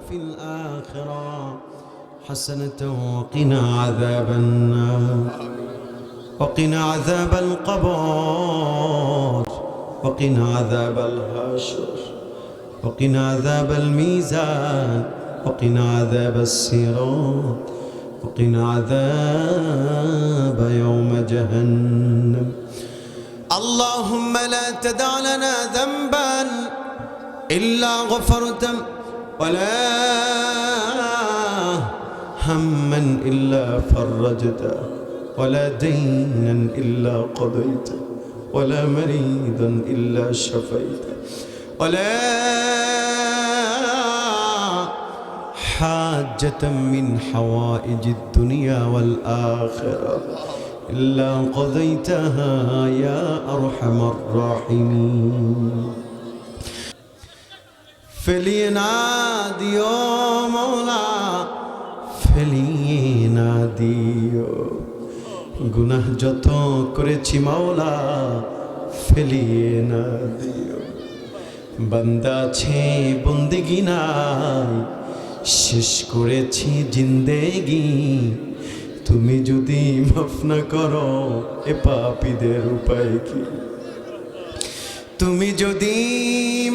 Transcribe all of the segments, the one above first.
وفي الآخرة حسنة وقنا عذاب النار وقنا عذاب القبر وقنا عذاب الحشر وقنا عذاب الميزان وقنا عذاب الصراط وقنا عذاب يوم جهنم. اللهم لا تدع لنا ذنبا إلا غفرته ولا هما إلا فرجته ولا دينا إلا قضيته ولا مريضا إلا شفيته ولا حاجة من حوائج الدنيا والآخرة إلا قضيتها يا أرحم الراحمين. فليناديو مولا فليناديو গুনাহ যত করেছি মাওলা ফেলিয়ে না দিও। বান্দা আছে বন্দেগি নাই, শেষ করেছি জিন্দেগি, তুমি যদি মাফ না করো এ পাপীদের উপায় কি? তুমি যদি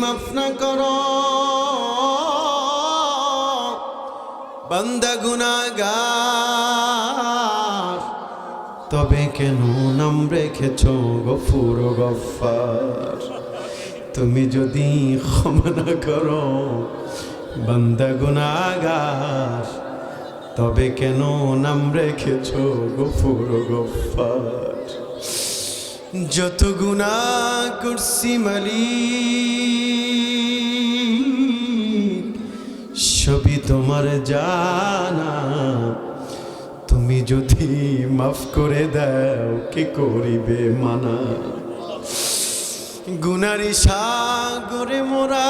মাফ না করো বান্দা গুনাহগার, তবে কেন নাম রেখেছো গফুর ও গফফার? তুমি যদি ক্ষমা না করো বান্দা গুনাহগার, তবে কেন নাম রেখেছো গফুর ও গফফার? যত গুনাহ করছি মালিক সবই তোমার জানা, তুমি যদি মাফ করে দাও কে করিবে মানা? গুনারি সাগরে মোরা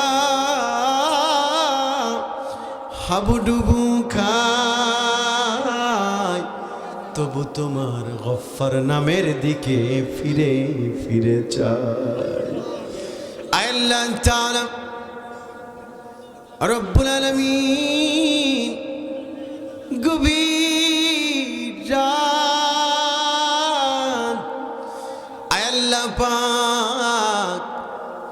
হাবুডুবু খাই, তবু তোমার গফফার নামের দিকে ফিরে ফিরে চাই। আল্লাহ তাআলা রব্বুল আলামিন গভীর রাত, আল্লাহ পাক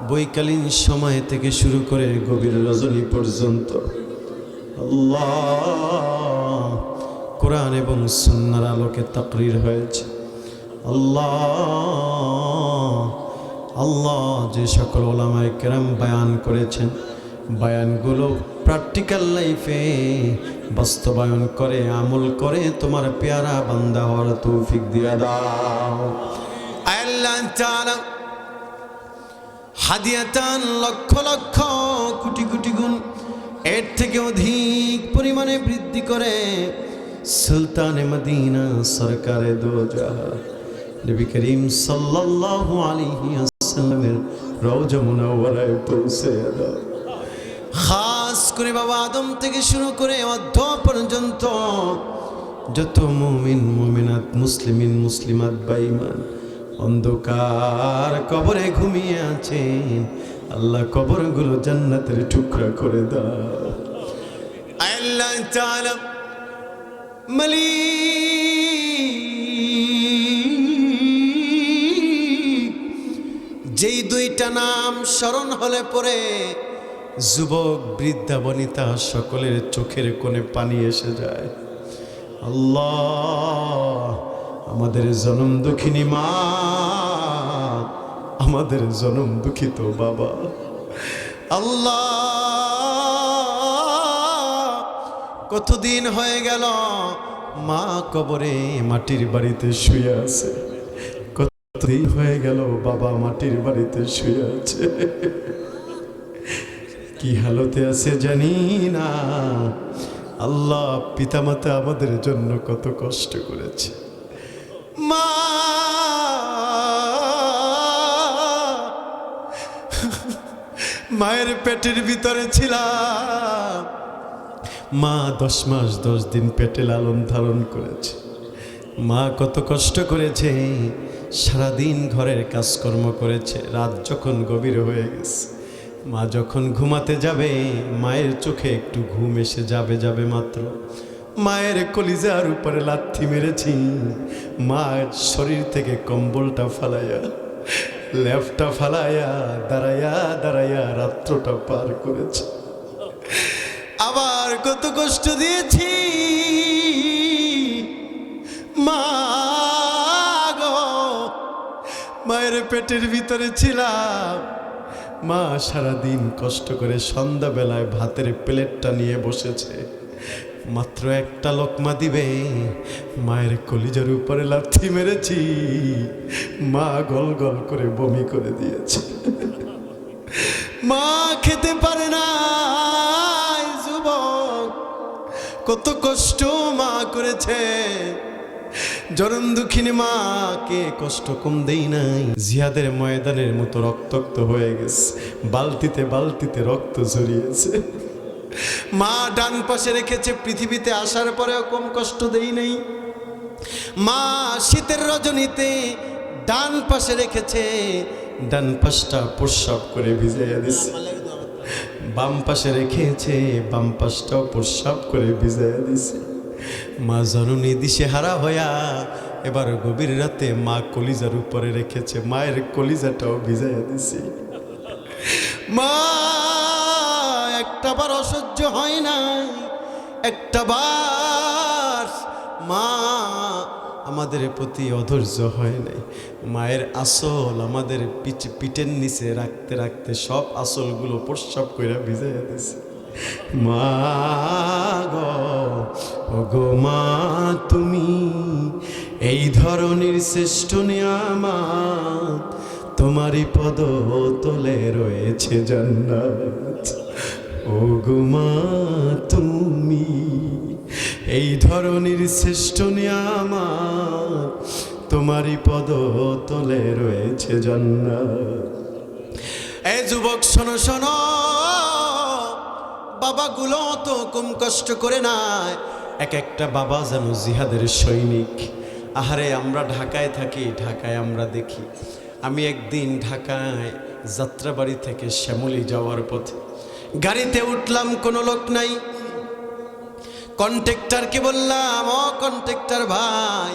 বৈকালীন সময় থেকে শুরু করে গভীর রজনী পর্যন্ত আল্লাহ কোরআন এবং সুন্নাহর আলোকে তাকরীর হয়েছে। আল্লাহ আল্লাহ যে সকল উলামায়ে কেরাম বয়ান করেছেন, বয়ানগুলো প্র্যাকটিক্যাল লাইফে বাস্তবায়ন করে আমল করে তোমার পেয়ারা বান্দা হওয়ার তৌফিক দিয়ে দাও। আল্লাহ তাআলা হাদিয়াতান লক্ষ লক্ষ কোটি কোটি গুণ এর থেকে অধিক পরিমাণে বৃদ্ধি করে সুলতানে মদিনা সরকারে দো জাহান নবী করিম সাল্লাল্লাহু আলাইহি ওয়াসাল্লামের রওজা মুনাওয়ারায় পৌঁছে দাও। খাস করে বাবা আদম থেকে শুরু করে অর্ধ পর্যন্ত যত মুমিন মুমিনাত মুসলিমিন মুসলিমাত বেঈমান অন্ধকার কবরে ঘুমিয়ে আছেন, আল্লাহ কবরগুলো জান্নাতের টুকরা করে দাও। আল্লাহ তাআলা মালিক যেই দুইটা নাম স্মরণ হলে পরে যুবক বৃদ্ধা বনিতা সকলের চোখের কোণে পানি এসে যায়। আল্লাহ আমাদের জনম দুঃখিনী মা, আমাদের জনম দুঃখিত বাবা, আল্লাহ কতদিন হয়ে গেল মা কবরে মাটির বাড়িতে শুয়ে আছে, কতদিন হয়ে গেল বাবা মাটির বাড়িতে শুয়ে আছে, কি হালতে আছে জানি না। আল্লাহ পিতামাতা আমাদের জন্য কত কষ্ট করেছে, মা মায়ের পেটের ভিতরে ছিলাম, মা 10 মাস 10 দিন পেটে লালন ধারণ করেছে, মা কত কষ্ট করেছে, সারাদিন ঘরের কাজকর্ম করেছে, রাত যখন গভীর হয়ে গেছে মা যখন ঘুমাতে যাবে মায়ের চোখে একটু ঘুম এসে যাবে যাবে মাত্র মায়ের কলিজার উপরে লাথি মেরেছি, মায়ের শরীর থেকে কম্বলটা ফালাইয়া লেফটা ফালাইয়া দাঁড়াইয়া দাঁড়াইয়া রাত্রটা পার করেছে। আবার কত কষ্ট দিয়েছি মা গো, মায়ের পেটের ভিতরে ছিলাম, মা সারাদিন কষ্ট করে সন্ধ্যাবেলায় ভাতের প্লেটটা নিয়ে বসেছে, মাত্র একটা লোকমা দিবে, মায়ের কলিজার উপরে লাথি মেরেছি, মা গল গল করে বমি করে দিয়েছে। মা খেতে পারে না যুবক, কত কষ্ট মা করেছে। জনম দুঃখিনী মাকে কষ্ট কম দেই নাই। জিহাদের ময়দানের মতো রক্তাক্ত হয়ে গেছে, বালতিতে বালতিতে রক্ত ঝরিয়েছে। মা ডান পাশে রেখেছে, পৃথিবীতে আসার পরেও কম কষ্ট দেই নাই। মা শীতের রজনীতে ডান পাশে রেখেছে, ডান পাশটা প্রস্রাব করে ভিজাইয়া দিছে। বাম পাশে রেখেছে, বাম পাশটাও প্রস্রাব করে ভিজাইয়া দিছে। মা জননী দিশেহারা হইয়া এবার গভীর রাতে মা কলিজার উপরে রেখেছে, মায়ের কলিজাটাও ভিজাইয়া দিছে। মা একটাবার অসহ্য হয় নাই, একটাবার মা আমাদের প্রতি অধৈর্য হয় নাই। মায়ের আসল আমাদের পিঠের নিচে রাখতে রাখতে সব আসলগুলো প্রস্রাব করে ভিজাইয়া দিছে। মা গো মা, তুমি এই ধরনের শ্রেষ্ঠ নিয়ামত, তোমারই পদ তলে রয়েছে জান্নাত। ও গো মা, তুমি এই ধরনের শ্রেষ্ঠ নিয়ামত, তোমারই পদ তলে রয়েছে জান্নাত। এই যুবক শোনো শোনো, বাবাগুলো তো কম কষ্ট করে না, এক একটা বাবা যেন জিহাদের সৈনিক। আহারে আমরা ঢাকায় থাকি, ঢাকায় আমরা দেখি। আমি একদিন ঢাকায় যাত্রাবাড়ি থেকে শ্যামলী যাওয়ার পথে গাড়িতে উঠলাম, কোনো লোক নাই। কন্ট্রাক্টরকে বললাম, ও কন্ট্রাক্টর ভাই,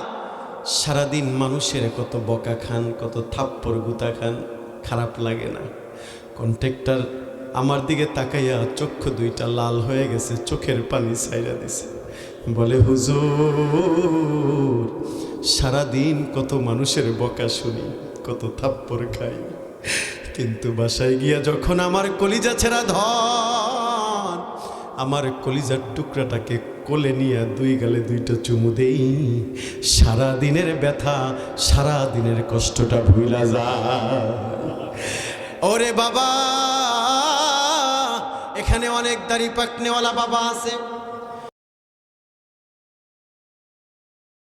সারাদিন মানুষের কত বকা খান, কত থাপ্পড় গুতা খান, খারাপ লাগে না? কন্ট্রাক্টর আমার দিকে তাকাইয়া চক্ষু দুইটা লাল হয়ে গেছে, চোখের পানি ছাইরা দিছে। বলে, হুজুর সারাদিন কত মানুষের বকা শুনি, কত থাপ্পড় খাই, কিন্তু বাসায় গিয়া যখন আমার কলিজা ছেঁড়া ধন, আমার কলিজার টুকরাটাকে কোলে নিয়ে দুই গালে দুইটা চুমু দেই, সারা দিনের ব্যথা, সারা দিনের কষ্টটা ভুলা যায়। ওরে বাবা, এখানে অনেক দাড়ি পাকনেওয়ালা বাবা আছে।